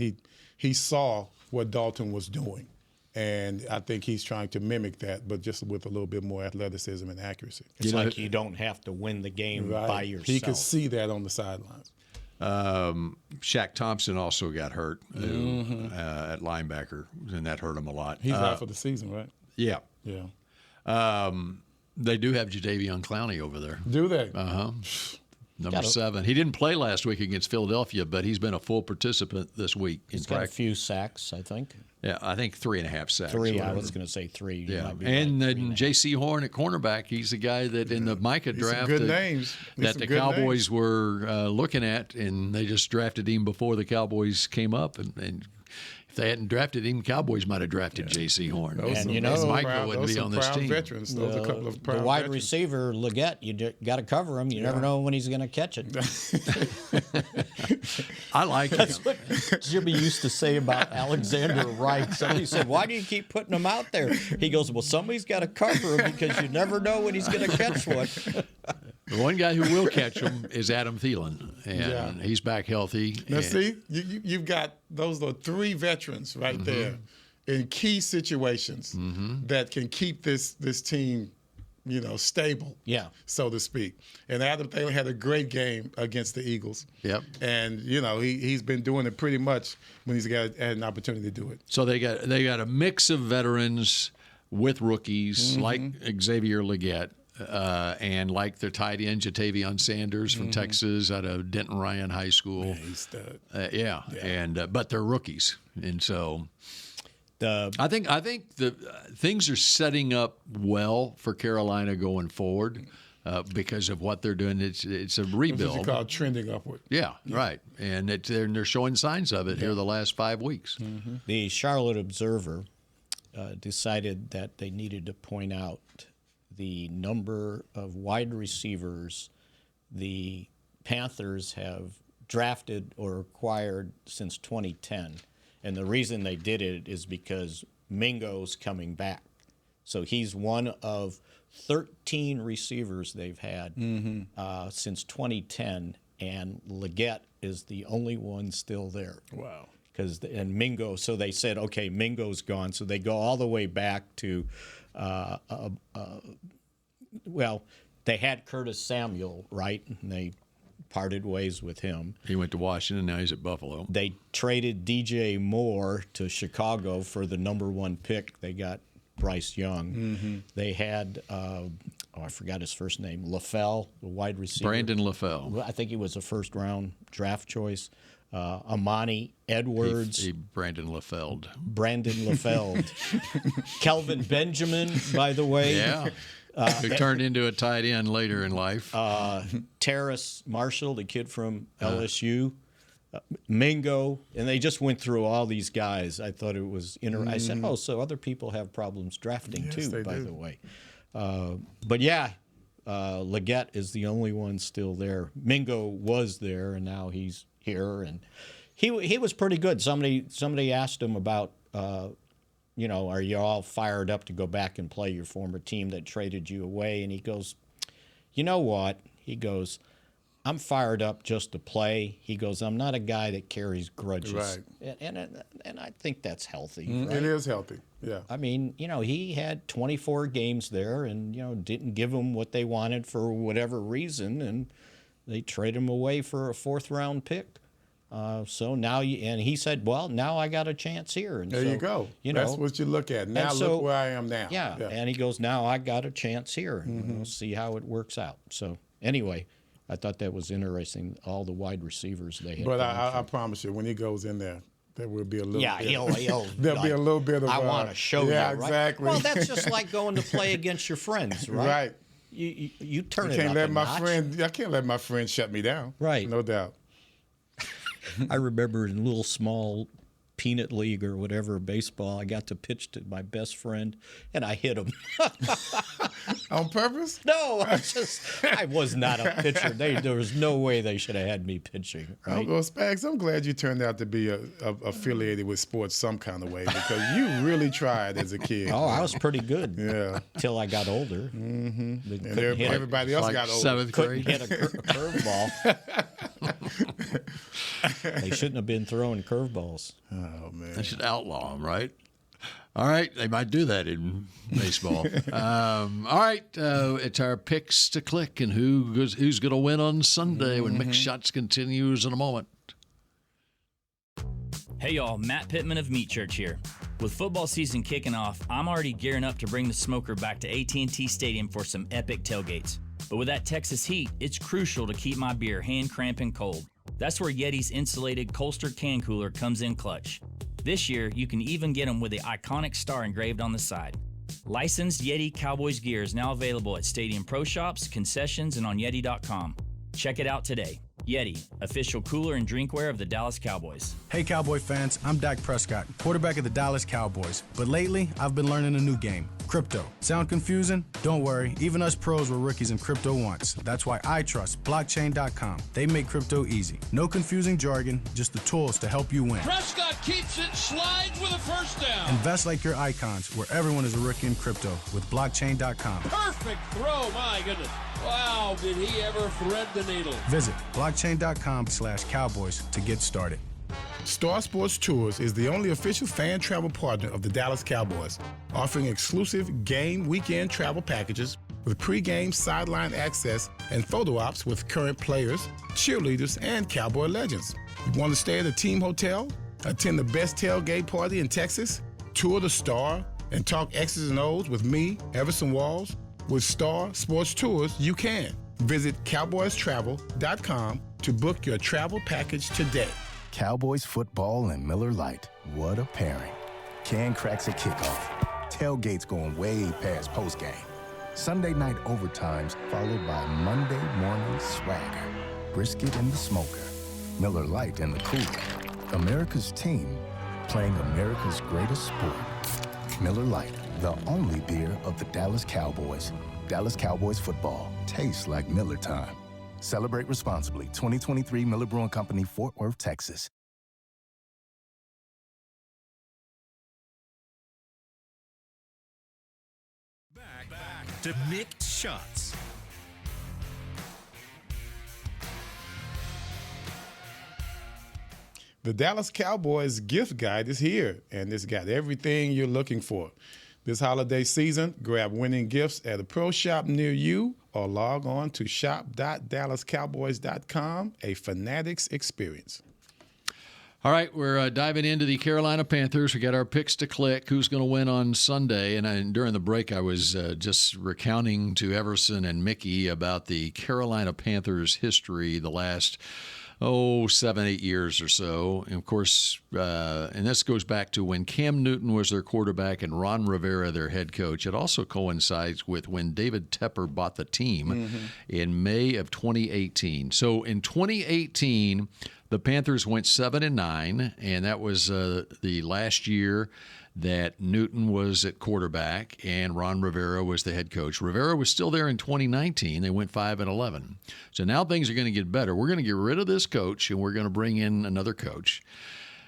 S4: he saw what Dalton was doing. And I think he's trying to mimic that, but just with a little bit more athleticism and accuracy.
S5: It's like you don't have to win the game by yourself.
S4: He could see that on the sidelines.
S6: Shaq Thompson also got hurt at linebacker, and that hurt him a lot.
S4: He's out for the season, right?
S6: Yeah.
S4: Yeah.
S6: They do have Jadeveon Clowney over there.
S4: Do they?
S6: Number 7. He didn't play last week against Philadelphia, but he's been a full participant this week.
S5: He's got a few sacks, I think.
S6: Yeah, I think 3.5 sacks.
S5: 3, I was going to say 3.
S6: Yeah, and then J.C. Horn at cornerback, he's the guy that in the Micah draft that the Cowboys were looking at, and they just drafted him before the Cowboys came up, and If they hadn't drafted him, Cowboys might have drafted J.C. Horn.
S5: And
S6: Michael wouldn't be on this team.
S4: Veterans. Those are a couple of proud
S5: the wide
S4: veterans.
S5: receiver, Leggett, you got to cover him. You never know when he's going to catch it.
S6: I like him.
S5: That's what Jimmy used to say about Alexander Wright. Somebody said, "Why do you keep putting him out there?" He goes, "Well, somebody's got to cover him because you never know when he's going to catch one."
S6: The one guy who will catch him is Adam Thielen, and he's back healthy.
S4: Now, see, you've got those are 3 veterans right there in key situations that can keep this team, stable, so to speak. And Adam Thielen had a great game against the Eagles.
S6: Yep.
S4: And he's been doing it pretty much when he's had an opportunity to do it.
S6: So they got a mix of veterans with rookies like Xavier Leggett. And like their tight end, Jatavion Sanders from Texas out of Denton Ryan High School.
S4: Man, he's stud.
S6: And but they're rookies, and so I think the things are setting up well for Carolina going forward because of what they're doing. It's a rebuild.
S4: What you call trending upward.
S6: Yeah, right, and they're showing signs of it here the last 5 weeks.
S5: The Charlotte Observer decided that they needed to point out the number of wide receivers the Panthers have drafted or acquired since 2010. And the reason they did it is because Mingo's coming back. So he's one of 13 receivers they've had since 2010, and Leggett is the only one still there.
S4: Wow.
S5: And Mingo, so they said, okay, Mingo's gone. So they go all the way back to they had Curtis Samuel, right? And they parted ways with him.
S6: He went to Washington, now he's at Buffalo.
S5: They traded DJ Moore to Chicago for the number 1 pick. They got Bryce Young. They had, I forgot his first name, LaFell, the wide receiver.
S6: Brandon LaFell.
S5: I think he was a first-round draft choice. Amani Edwards.
S6: Brandon LaFeld.
S5: Kelvin Benjamin, by the way.
S6: Yeah. Who turned into a tight end later in life.
S5: Terrace Marshall, the kid from LSU. Mingo. And they just went through all these guys. I thought it was interesting. I said, so other people have problems drafting too, by the way. But yeah, Leggett is the only one still there. Mingo was there, and now he's here, and he was pretty good. Somebody asked him about, are you all fired up to go back and play your former team that traded you away? And he goes, you know what? He goes, I'm fired up just to play. He goes, I'm not a guy that carries grudges.
S4: Right.
S5: And I think that's healthy. Right?
S4: It is healthy, yeah.
S5: I mean, he had 24 games there and, didn't give them what they wanted for whatever reason, and they traded him away for a 4th-round pick. So now, and he said, well, now I got a chance here. And
S4: there you go. That's what you look at. Now look where I am now.
S5: Yeah, and he goes, now I got a chance here. And we'll see how it works out. So anyway, I thought that was interesting, all the wide receivers they had.
S4: But I promise you, when he goes in there will be a little bit.
S5: He'll
S4: there'll be a little bit of.
S5: I want to show you.
S4: Yeah,
S5: right?
S4: exactly.
S5: Well, that's just like going to play against your friends, right?
S4: Right.
S5: You turn
S4: it up a
S5: notch.
S4: I can't let my friend shut me down.
S5: Right.
S4: No doubt.
S5: I remember in a little small peanut league or whatever, baseball, I got to pitch to my best friend, and I hit him.
S4: On purpose?
S5: No, I was not a pitcher. There was no way they should have had me pitching. Right?
S4: Well, Spags, I'm glad you turned out to be affiliated with sports some kind of way, because you really tried as a kid.
S5: Oh, I was pretty good.
S4: Yeah.
S5: Till I got older.
S4: And everybody else got older.
S6: 7th grade.
S5: Couldn't hit a curveball. They shouldn't have been throwing curveballs.
S4: Oh, man.
S6: They should outlaw them, right? All right, they might do that in baseball. All right, it's our picks to click and who's going to win on Sunday when Mick Shots continues in a moment.
S9: Hey y'all, Matt Pittman of Meat Church here. With football season kicking off, I'm already gearing up to bring the smoker back to AT&T Stadium for some epic tailgates. But with that Texas heat, it's crucial to keep my beer hand cramping cold. That's where Yeti's insulated Colster can cooler comes in clutch. This year, you can even get them with the iconic star engraved on the side. Licensed Yeti Cowboys gear is now available at Stadium Pro Shops, concessions, and on Yeti.com. Check it out today. Yeti, official cooler and drinkware of the Dallas Cowboys.
S7: Hey Cowboy fans, I'm Dak Prescott, quarterback of the Dallas Cowboys. But lately, I've been learning a new game, crypto. Sound confusing? Don't worry, even us pros were rookies in crypto once. That's why I trust blockchain.com. They make crypto easy. No confusing jargon, just the tools to help you win.
S8: Prescott keeps it, slides with a first down.
S7: Invest like your icons, where everyone is a rookie in crypto with blockchain.com.
S8: Perfect throw, my goodness. Wow, did he ever thread the needle.
S7: Visit blockchain.com/Cowboys to get started.
S4: Star Sports Tours is the only official fan travel partner of the Dallas Cowboys, offering exclusive game weekend travel packages with pre-game sideline access and photo ops with current players, cheerleaders, and Cowboy legends. You want to stay at a team hotel, attend the best tailgate party in Texas, tour the Star, and talk X's and O's with me, Everson Walls? With Star Sports Tours, you can. Visit cowboystravel.com to book your travel package today.
S11: Cowboys football and Miller Lite. What a pairing. Can cracks at kickoff. Tailgates going way past postgame. Sunday night overtimes followed by Monday morning swagger. Brisket in the smoker. Miller Lite in the cooler. America's team playing America's greatest sport. Miller Lite, the only beer of the Dallas Cowboys. Dallas Cowboys football tastes like Miller time. Celebrate responsibly. 2023 Miller Brewing Company, Fort Worth, Texas.
S1: Back to Mick Shots.
S4: The Dallas Cowboys gift guide is here, and it's got everything you're looking for. This holiday season, grab winning gifts at a pro shop near you or log on to shop.dallascowboys.com, a Fanatics experience.
S6: All right, we're diving into the Carolina Panthers. We got our picks to click. Who's going to win on Sunday? And during the break, I was just recounting to Everson and Mickey about the Carolina Panthers' history the last 7, 8 years or so. And of course, and this goes back to when Cam Newton was their quarterback and Ron Rivera their head coach. It also coincides with when David Tepper bought the team in May of 2018. So in 2018, the Panthers went 7-9, and that was the last year that Newton was at quarterback and Ron Rivera was the head coach. Rivera was still there in 2019. They went 5-11. So now things are going to get better. We're going to get rid of this coach, and we're going to bring in another coach.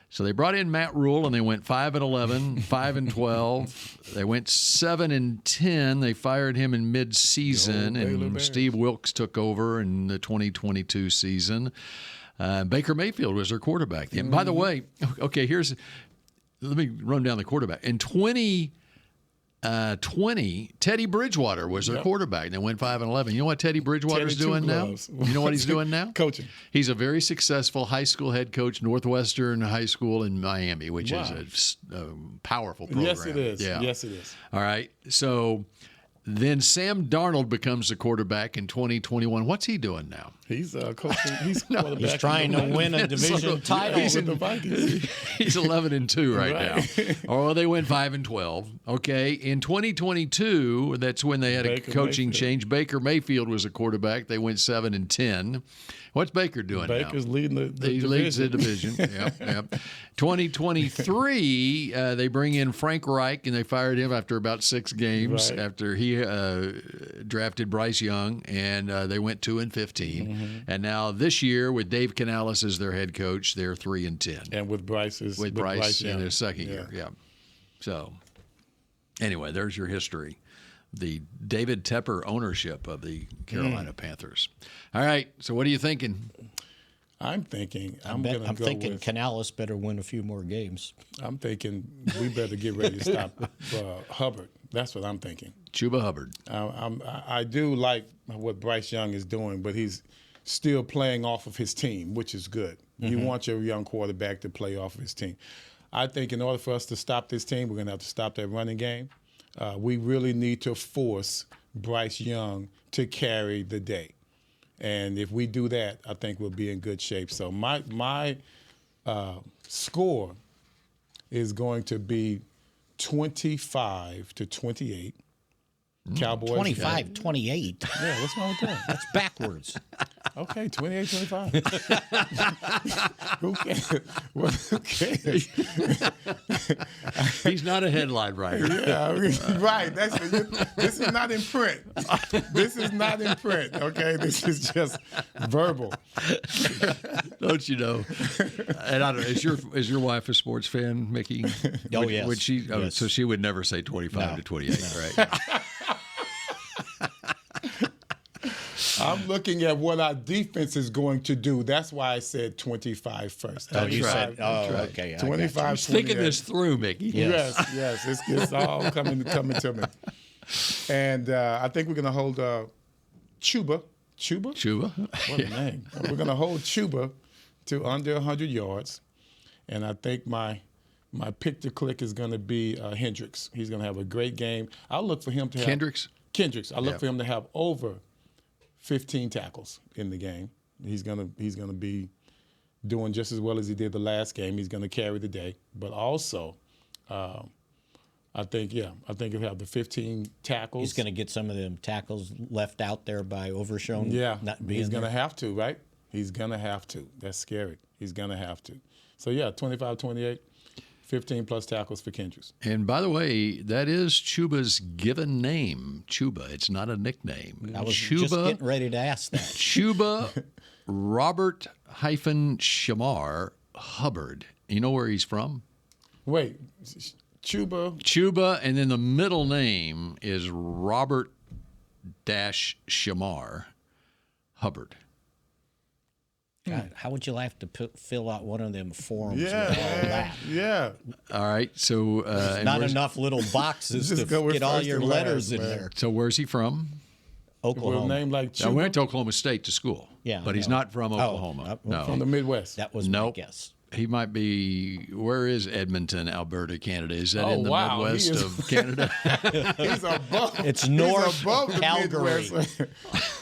S6: So they brought in Matt Rule, and they went 5-11, 5-12. They went 7-10. They fired him in mid-season, and Steve Wilkes took over in the 2022 season. Baker Mayfield was their quarterback. And by the way, okay, let me run down the quarterback. In 2020, Teddy Bridgewater was their quarterback. They went 5-11. You know what Teddy Bridgewater's doing now? You know what he's doing now?
S4: Coaching.
S6: He's a very successful high school head coach, Northwestern High School in Miami, which is a powerful program.
S4: Yes, it is.
S6: Yeah.
S4: Yes, it is.
S6: All right. So then Sam Darnold becomes the quarterback in 2021. What's he doing now?
S4: He's coaching. He's
S5: He's trying to win a division title.
S6: He's 11-2 right now. Or they went 5-12. Okay, in 2022, that's when they had a coaching change. Baker Mayfield was a quarterback. They went 7-10. What's Baker doing now?
S4: Baker's leading the division.
S6: He leads the division. Yep. 2023, they bring in Frank Reich, and they fired him after about 6 games after he drafted Bryce Young, and they went 2-15. And now this year, with Dave Canales as their head coach, they're 3-10.
S4: And with Bryce
S6: in his second year. Yeah. So anyway, there's your history. The David Tepper ownership of the Carolina Panthers. All right. So what are you thinking?
S4: I'm thinking
S5: Canales better win a few more games.
S4: I'm thinking we better get ready to stop Hubbard. That's what I'm thinking.
S6: Chuba Hubbard.
S4: I do like what Bryce Young is doing, but he's still playing off of his team, which is good. You want your young quarterback to play off of his team. I think in order for us to stop this team, we're going to have to stop that running game. We really need to force Bryce Young to carry the day. And if we do that, I think we'll be in good shape. So my score is going to be 25-28. Cowboys.
S5: 25-28.
S4: Yeah, what's wrong with that?
S5: That's backwards.
S4: Okay, 28-25. Who cares? Well, who cares?
S6: He's not a headline writer.
S4: Yeah, right. This is not in print. This is not in print. Okay, this is just verbal.
S6: Don't you know? And I don't. Is your wife a sports fan, Mickey?
S5: Oh, yes.
S6: Would she? Oh,
S5: Yes.
S6: so she would never say 25 to 28, right?
S4: I'm looking at what our defense is going to do. That's why I said 25 first.
S5: Oh, you
S4: 25,
S5: said, okay.
S4: 25,
S6: I was thinking this through, Mickey.
S4: Yes, it's all coming to me. And I think we're going to hold Chuba.
S6: Chuba?
S4: What a name. We're going to hold Chuba to under 100 yards. And I think my pick to click is going to be Hendricks. He's going to have a great game. I'll look for him to have
S6: Kendricks?
S4: I look for him to have over 15 tackles in the game. He's gonna be doing just as well as he did the last game. He's gonna carry the day. But also, I think he'll have the 15 tackles.
S5: He's going to get some of them tackles left out there by Overshown.
S4: Yeah,
S5: not being
S4: he's gonna
S5: there.
S4: have to, right? He's gonna have to. That's scary. He's gonna have to. So yeah, 25-28. 15 plus tackles for Kendricks.
S6: And by the way, that is Chuba's given name. Chuba. It's not a nickname.
S5: I was just getting ready to ask that.
S6: Chuba Robert Shamar Hubbard. You know where he's from?
S4: Wait, Chuba.
S6: Chuba, and then the middle name is Robert Shamar Hubbard.
S5: God, how would you have to fill out one of them forms with all
S4: Yeah,
S5: that?
S4: yeah.
S6: All right, so and
S5: Not
S6: where's-
S5: enough little boxes
S4: Just
S5: to
S4: go with
S5: get all
S4: first
S5: your
S4: and
S5: letters
S4: last,
S5: in
S4: man.
S5: there.
S6: So where's he from?
S4: With
S5: Oklahoma.
S4: a name like
S6: I
S4: Chuba.
S6: went to Oklahoma State to school.
S5: Yeah,
S6: but he's
S5: no.
S6: not from Oklahoma. No,
S4: From the Midwest.
S5: That was my
S6: Nope.
S5: guess.
S6: He might be. Where is Edmonton, Alberta, Canada? Is that
S4: Oh,
S6: in the
S4: wow, he
S6: Midwest
S4: is-
S6: of Canada?
S4: He's above.
S5: It's
S4: he's
S5: north
S4: above the
S5: Calgary.
S4: Midwest.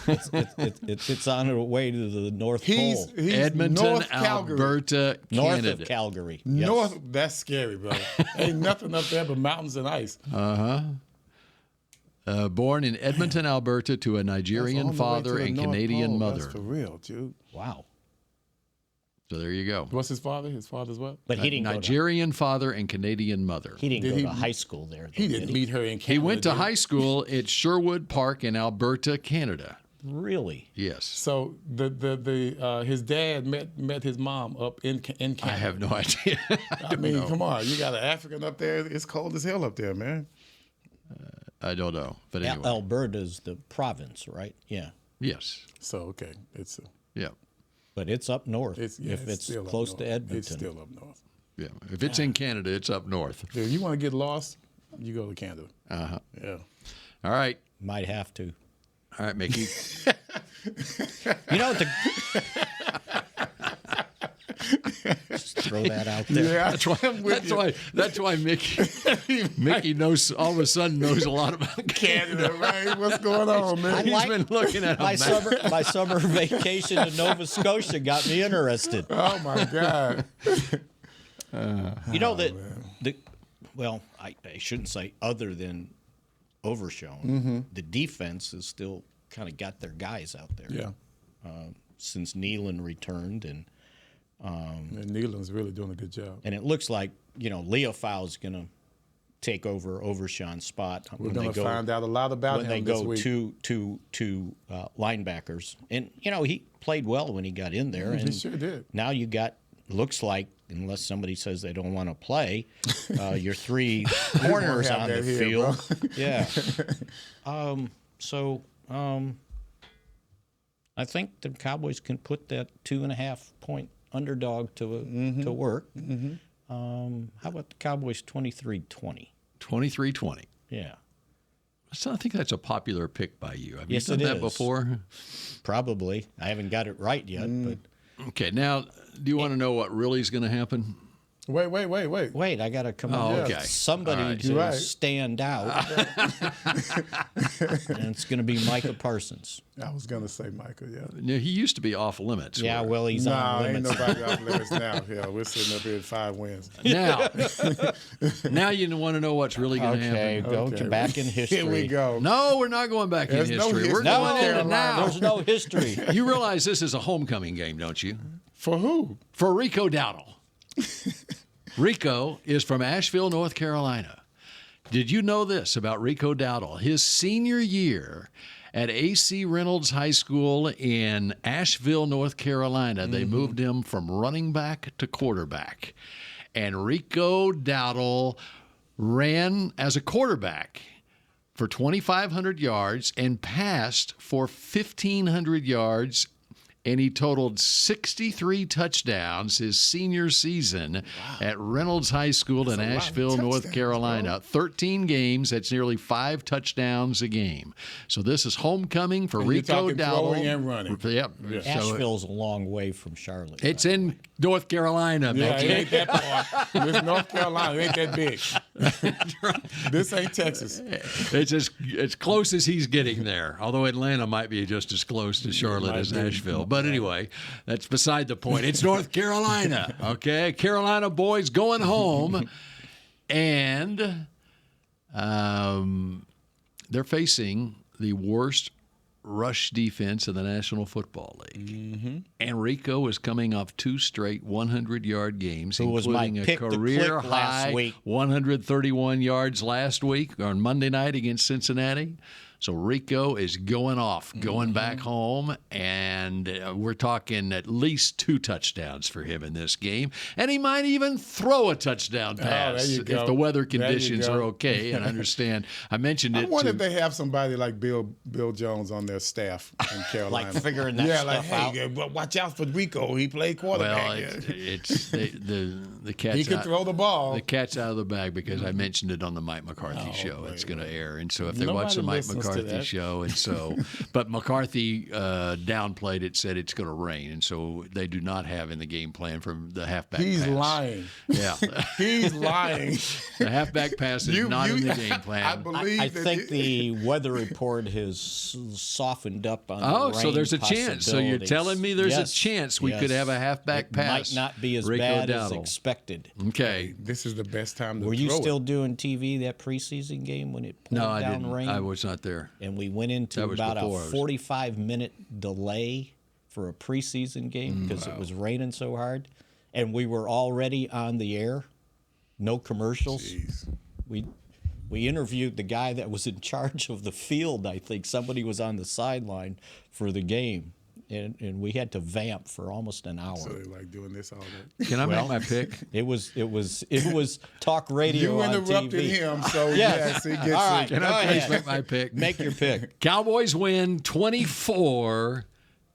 S5: It's on the way to the North
S4: He's
S5: Pole.
S6: Edmonton,
S4: North Calgary.
S6: Alberta,
S5: North
S6: Canada.
S5: of Calgary. Yes.
S4: North. That's scary, brother. Ain't nothing up there but mountains and ice.
S6: Born in Edmonton, Alberta, to a
S4: That's
S6: Nigerian
S4: on the way
S6: father
S4: to the
S6: and
S4: North
S6: Canadian
S4: Pole.
S6: mother.
S4: That's for real, dude.
S5: Wow.
S6: So there you go.
S4: What's his father? His father's what?
S5: But he didn't go to,
S6: Nigerian father and Canadian mother.
S5: he didn't
S4: Did
S5: go
S4: he-
S5: to high school there. Though,
S4: He
S5: did
S4: didn't meet her in Canada.
S6: He went to
S4: did he?
S6: high school at Sherwood Park in Alberta, Canada.
S5: Really?
S6: Yes.
S4: So his dad met his mom up in Canada.
S6: I have no idea.
S4: I mean, come on, you got an African up there. It's cold as hell up there, man.
S6: I don't know. But anyway.
S5: Alberta's the province, right? Yeah.
S6: Yes.
S4: So okay, it's
S6: Yeah.
S5: But it's up north.
S4: it's
S5: if it's
S4: still up
S5: close
S4: north.
S5: to Edmonton.
S4: It's still up north.
S6: Yeah. If it's in Canada, it's up north.
S4: Dude, you want to get lost? You go to Canada.
S6: Uh-huh.
S4: Yeah.
S6: All right.
S5: Might have to.
S6: All right, Mickey.
S5: You know, just throw that out there.
S4: Yeah,
S6: That's why Mickey knows all of a sudden knows a lot about Canada.
S4: Canada, right? What's going on, man?
S6: He's been looking at a
S5: my
S6: map.
S5: my summer vacation to Nova Scotia got me interested.
S4: Oh my God.
S5: You know that well, I shouldn't say other than Overshown. The defense has still kind of got their guys out there.
S4: Yeah.
S5: Since Nealon returned, and
S4: Nealon's really doing a good job.
S5: it looks like Leofau's going to take over Overshown's spot.
S4: We're going to find out a lot about
S5: when
S4: him
S5: they
S4: this
S5: go
S4: week.
S5: to linebackers, and he played well when he got in there. And
S4: He sure did.
S5: Now you got looks like, unless somebody says they don't want to play, your three corners
S4: have
S5: on the
S4: that here,
S5: field. Yeah. I think the Cowboys can put that 2.5 point underdog to work. How about the Cowboys 23-20?
S6: 23-20.
S5: Yeah.
S6: So I think that's a popular pick by you. Have
S5: Yes,
S6: you done
S5: it
S6: that
S5: is.
S6: before?
S5: Probably. I haven't got it right yet, but
S6: Okay, now, do you want to know what really is going to happen?
S4: Wait.
S5: Wait, I got to come on.
S6: Okay.
S5: Somebody
S6: All right.
S5: to
S4: Right.
S5: stand out. And it's going to be Micah Parsons.
S4: I was going to say Michael, yeah.
S6: No, he used to be off limits.
S5: Yeah, well, he's on
S4: Ain't
S5: limits.
S4: nobody off limits now. Yeah, we're sitting up here at 5 wins.
S6: Now you want to know what's really going to
S5: Okay,
S6: happen.
S5: go back in history.
S4: Here we go.
S6: No, we're not going back
S4: There's
S6: in
S4: no
S6: history. We're
S4: history.
S6: going into
S4: Carolina.
S6: now.
S5: There's no history.
S6: You realize this is a homecoming game, don't you?
S4: For who?
S6: For Rico Dowdle. Rico is from Asheville, North Carolina. Did you know this about Rico Dowdle? His senior year at A.C. Reynolds High School in Asheville, North Carolina, they moved him from running back to quarterback. And Rico Dowdle ran as a quarterback for 2,500 yards and passed for 1,500 yards, and he totaled 63 touchdowns his senior season at Reynolds High School in Asheville, North Carolina. 13 games, that's nearly 5 touchdowns a game. So this is homecoming for
S4: And
S6: Rico
S4: you're talking
S6: Dowdle.
S4: throwing and running.
S6: Yep.
S5: Asheville's a long way from Charlotte.
S6: It's in North Carolina,
S4: Yeah,
S6: Mickey.
S4: it ain't that far. This North Carolina, it ain't that big. This ain't Texas.
S6: It's as close as he's getting there, although Atlanta might be just as close to Charlotte as Nashville. But anyway, that's beside the point. It's North Carolina, okay? Carolina boys going home, and they're facing the worst rush defense in the National Football League. And Rico is coming off 2 straight 100-yard games,
S5: Who was my
S6: including a
S5: pick to click
S6: career
S5: last
S6: high
S5: week.
S6: 131 yards last week on Monday night against Cincinnati. So Rico is going off, going back home, and we're talking at least 2 touchdowns for him in this game. And he might even throw a touchdown pass
S4: there you go.
S6: if the weather
S4: There you
S6: conditions
S4: go.
S6: are okay. And I understand. I mentioned
S4: I
S6: it
S4: wonder
S6: to
S4: if they have somebody like Bill Jones on their staff in Carolina.
S5: Like figuring that
S4: yeah,
S5: stuff
S4: like,
S5: out.
S4: hey, well, watch out for Rico. He played quarterback.
S6: Well, it's the cat's
S4: he can
S6: out,
S4: throw the ball.
S6: The cat's out of the bag because I mentioned it on the Mike McCarthy show. It's going to air, and so if they watch the
S4: Nobody
S6: Mike
S4: listens to
S6: McCarthy
S4: that.
S6: show, and so, but McCarthy downplayed it, said it's going to rain, and so they do not have in the game plan from the halfback.
S4: He's
S6: pass.
S4: lying.
S6: Yeah,
S4: He's lying.
S6: the halfback pass is not in the game plan.
S4: I believe
S5: I
S4: that
S5: think the weather report has softened up on the rain
S6: so there's a chance. So you're
S5: possibilities.
S6: telling me there's
S5: Yes,
S6: a chance we could
S5: yes.
S6: have a halfback
S5: It
S6: pass.
S5: might not be as
S6: Rico
S5: bad as
S6: Dowdle.
S5: expected.
S6: Okay.
S4: this is the best time to
S5: Were you
S4: throw
S5: still
S4: it.
S5: doing TV that preseason game when it poured
S6: No, I
S5: down
S6: didn't.
S5: rain?
S6: I was not there.
S5: And we went into
S6: That was
S5: about a
S6: before I was-
S5: 45-minute delay for a preseason game because it was raining so hard. And we were already on the air, no commercials.
S4: Jeez.
S5: We interviewed the guy that was in charge of the field, I think. Somebody was on the sideline for the game. And we had to vamp for almost an hour.
S4: So they like doing this all day.
S6: Can I make my pick?
S5: It was talk radio
S4: You
S5: on
S4: interrupted
S5: TV.
S4: him, so
S5: Yes.
S4: yes, he gets
S5: All right.
S4: it.
S6: Can
S5: Go
S6: I please
S5: ahead.
S6: make my pick?
S5: Make your pick.
S6: Cowboys win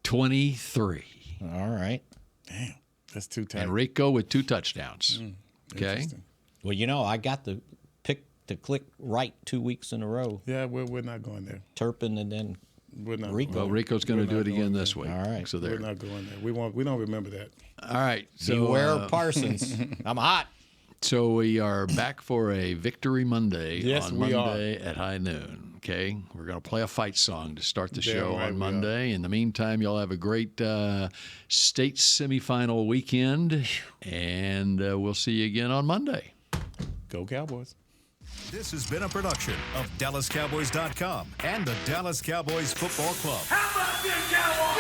S6: 24-23.
S5: All right.
S4: Damn, that's too tight.
S6: And Rico with 2 touchdowns. Okay.
S4: Interesting.
S5: Well, I got the pick to click right 2 weeks in a row.
S4: Yeah, we're not going there.
S5: Turpin and then
S4: We're not.
S5: Rico.
S6: Well, Rico's going to
S4: We're
S6: do
S4: not
S6: it again
S4: going
S6: this
S4: there.
S6: week.
S5: All right.
S6: So
S4: We're
S6: there.
S4: not going there. We don't remember that.
S6: All right. So,
S5: beware Parsons. I'm hot.
S6: So we are back for a Victory Monday
S4: Yes,
S6: on
S4: we are.
S6: Monday at high noon. Okay, we're going to play a fight song to start the
S4: Damn
S6: show
S4: right
S6: on
S4: we are.
S6: Monday. In the meantime, y'all have a great state semifinal weekend, and we'll see you again on Monday.
S4: Go Cowboys.
S3: This has been a production of DallasCowboys.com and the Dallas Cowboys Football Club.
S8: How about this, Cowboys?